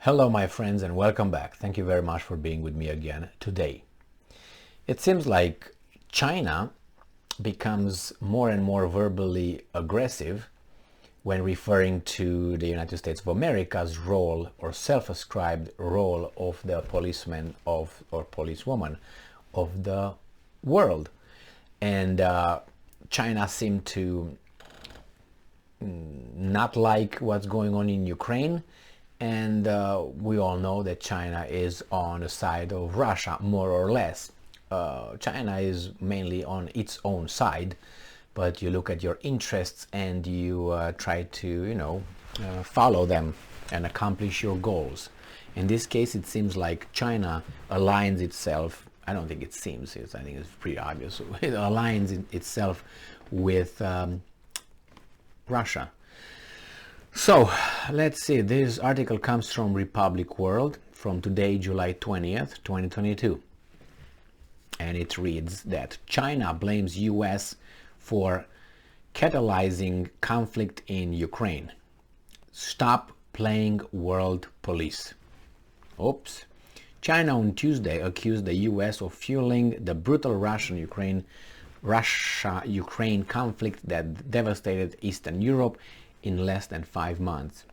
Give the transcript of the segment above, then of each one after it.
Hello my friends and welcome back. Thank you very much for being with me again today. It seems like China becomes more and more verbally aggressive when referring to the United States of America's role or self-ascribed role of the policeman of or policewoman of the world. And China seemed to not like what's going on in Ukraine. And we all know that China is on the side of Russia, more or less. China is mainly on its own side, but you look at your interests and you try to, follow them and accomplish your goals. In this case, it seems like China aligns itself. I don't think it seems. I think it's pretty obvious. It aligns itself with Russia. So let's see, this article comes from Republic World from today, July 20th, 2022. And it reads that China blames US for catalyzing conflict in Ukraine. Stop playing world police. Oops. China on Tuesday accused the US of fueling the brutal Russia-Ukraine conflict that devastated Eastern Europe in less than 5 months.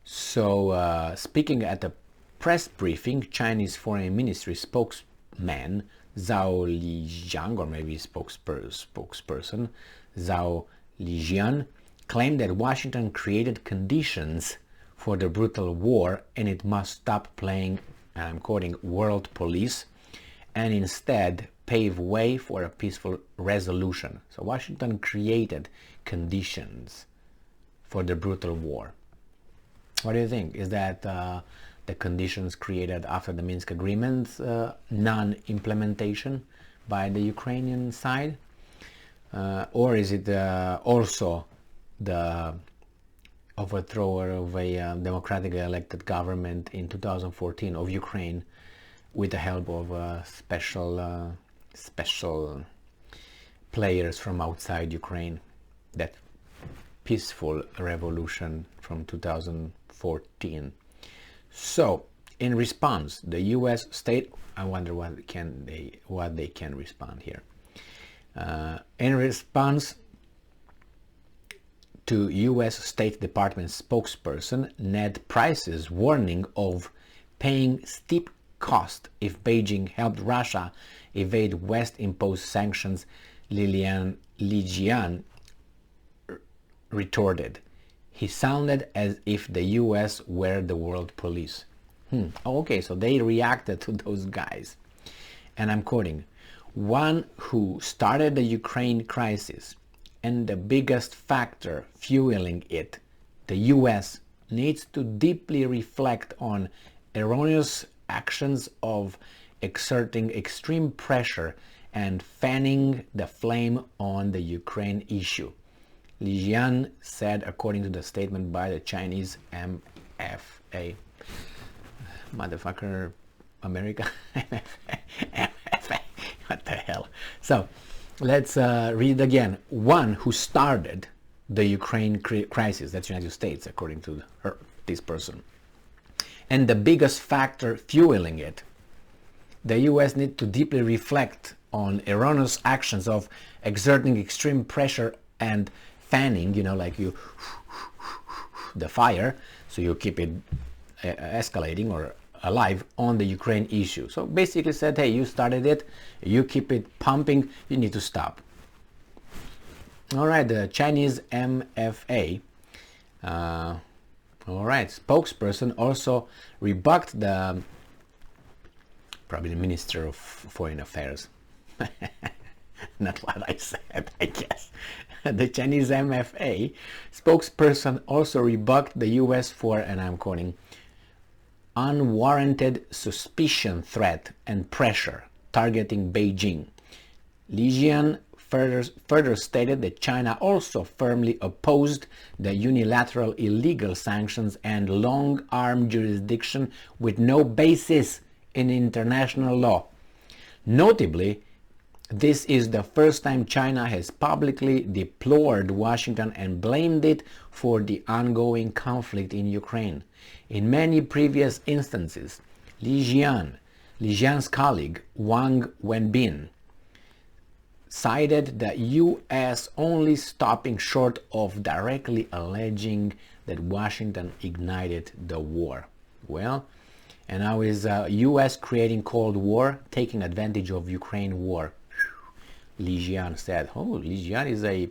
So, speaking at a press briefing, Chinese Foreign Ministry spokesman Zhao Lijian, or maybe spokesperson Zhao Lijian, claimed that Washington created conditions for the brutal war and it must stop playing, and I'm quoting, world police, and instead pave way for a peaceful resolution. So Washington created conditions for the brutal war. What do you think? Is that the conditions created after the Minsk agreement non-implementation by the Ukrainian side? Or is it also the overthrow of a democratically elected government in 2014 of Ukraine with the help of special players from outside Ukraine? That peaceful revolution from 2014. So, in response, the U.S. state, I wonder what they can respond here. In response to U.S. State Department spokesperson Ned Price's warning of paying steep cost if Beijing helped Russia evade West-imposed sanctions, Lijian retorted. He sounded as if the US were the world police. Okay, so they reacted to those guys. And I'm quoting, one who started the Ukraine crisis and the biggest factor fueling it, the US, needs to deeply reflect on erroneous actions of exerting extreme pressure and fanning the flame on the Ukraine issue, Lijian said, according to the statement by the Chinese MFA. Motherfucker, America. MFA. What the hell? So, let's read again. One who started the Ukraine crisis, that's the United States, according to this person, and the biggest factor fueling it, the US need to deeply reflect on erroneous actions of exerting extreme pressure and fanning, like you the fire, so you keep it escalating or alive on the Ukraine issue. So basically said, hey, you started it, you keep it pumping, you need to stop. All right, the Chinese MFA, all right, spokesperson also rebuked probably the Minister of Foreign Affairs. Not what I said, I guess. The Chinese MFA spokesperson also rebuked the US for, and I'm quoting, unwarranted suspicion, threat, and pressure targeting Beijing. Lijian further stated that China also firmly opposed the unilateral illegal sanctions and long-arm jurisdiction with no basis in international law. Notably, This is the first time China has publicly deplored Washington and blamed it for the ongoing conflict in Ukraine. In many previous instances, Lijian's colleague Wang Wenbin cited the U.S. only stopping short of directly alleging that Washington ignited the war. Well, and now is U.S. creating Cold War, taking advantage of Ukraine war. Lijian said. Oh, Lijian is a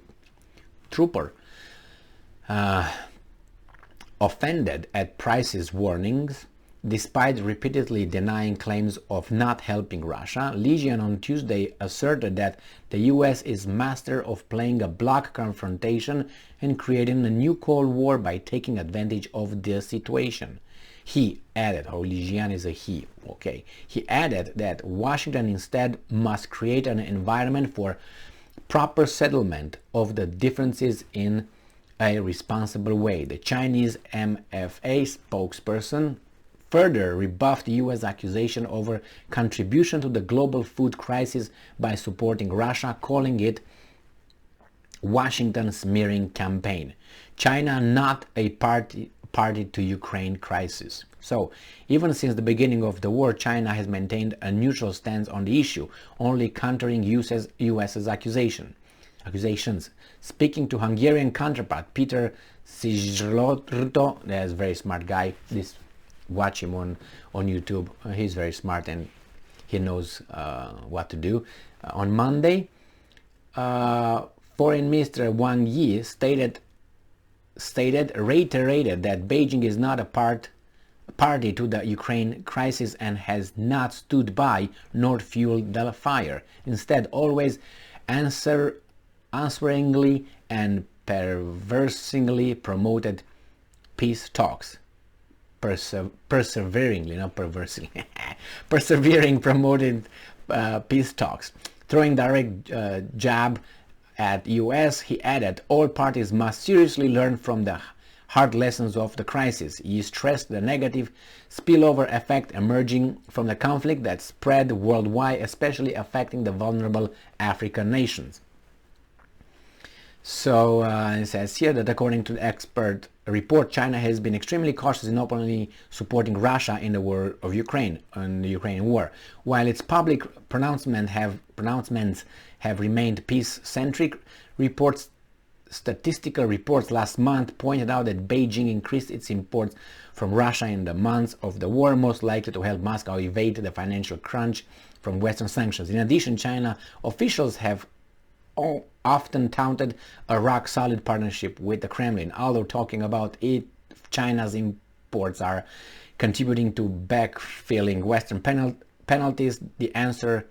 trooper. Offended at Price's warnings, despite repeatedly denying claims of not helping Russia, Lijian on Tuesday asserted that the U.S. is master of playing a bloc confrontation and creating a new Cold War by taking advantage of the situation. He added, Lijian is a he, okay. He added that Washington instead must create an environment for proper settlement of the differences in a responsible way. The Chinese MFA spokesperson further rebuffed the U.S. accusation over contribution to the global food crisis by supporting Russia, calling it Washington's smearing campaign. China not a party to Ukraine crisis. So, even since the beginning of the war, China has maintained a neutral stance on the issue, only countering US's accusations. Speaking to Hungarian counterpart Peter Szijlártó, that's a very smart guy. Watch him on YouTube. He's very smart and he knows what to do. On Monday, Foreign Minister Wang Yi reiterated that Beijing is not a party to the Ukraine crisis and has not stood by nor fueled the fire. Instead, always answeringly and perversely promoted peace talks. Perseveringly, not perversely. Persevering promoted peace talks. Throwing direct jab at U.S., he added, all parties must seriously learn from the hard lessons of the crisis. He stressed the negative spillover effect emerging from the conflict that spread worldwide, especially affecting the vulnerable African nations. So it says here that according to the expert report, China has been extremely cautious in openly supporting Russia in the war of Ukraine, in the Ukrainian war. While its public pronouncements have remained peace-centric, statistical reports last month pointed out that Beijing increased its imports from Russia in the months of the war, most likely to help Moscow evade the financial crunch from Western sanctions. In addition, China officials have often touted a rock-solid partnership with the Kremlin. Although talking about it, China's imports are contributing to backfilling Western penalties, the answer,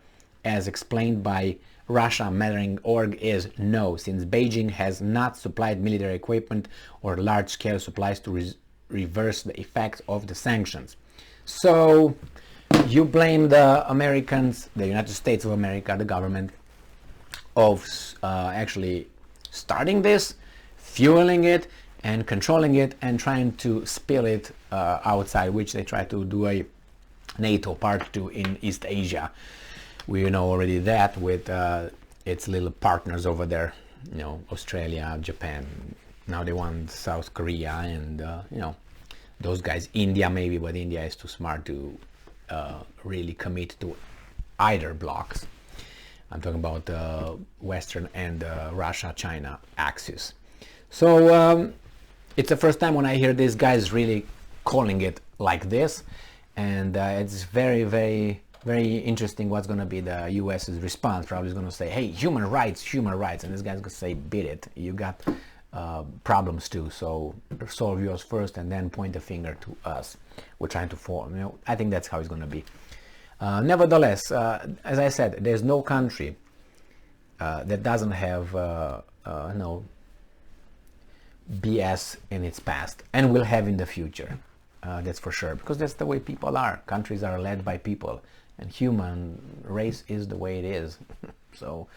as explained by Russia Mattering Org, is no, since Beijing has not supplied military equipment or large-scale supplies to reverse the effects of the sanctions. So you blame the Americans, the United States of America, the government, of actually starting this, fueling it, and controlling it, and trying to spill it outside, which they try to do a NATO Part 2 in East Asia. We know already that with its little partners over there, you know, Australia, Japan. Now they want South Korea and, you know, those guys, India maybe, but India is too smart to really commit to either blocks. I'm talking about Western and Russia-China axis. So it's the first time when I hear these guys really calling it like this, and it's very, very, very interesting what's going to be the US's response. Probably is going to say, hey, human rights, and this guy's going to say, beat it, you got problems too, so solve yours first and then point the finger to us. We're trying to form, you know, I think that's how it's going to be. Nevertheless, as I said, there's no country that doesn't have no BS in its past and will have in the future. That's for sure, because that's the way people are. Countries are led by people, and human race is the way it is. So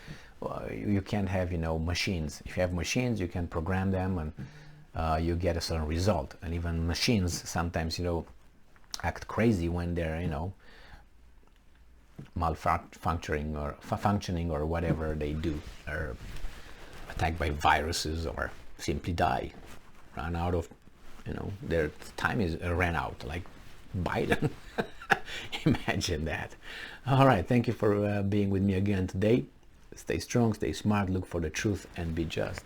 you can't have, you know, machines. If you have machines, you can program them, and you get a certain result. And even machines sometimes, you know, act crazy when they're, you know, malfunctioning or functioning or whatever they do, or attacked by viruses, or simply die, run out of, their time is ran out, like Biden. Imagine that. All right, thank you for being with me again today. Stay strong, stay smart, look for the truth, and be just.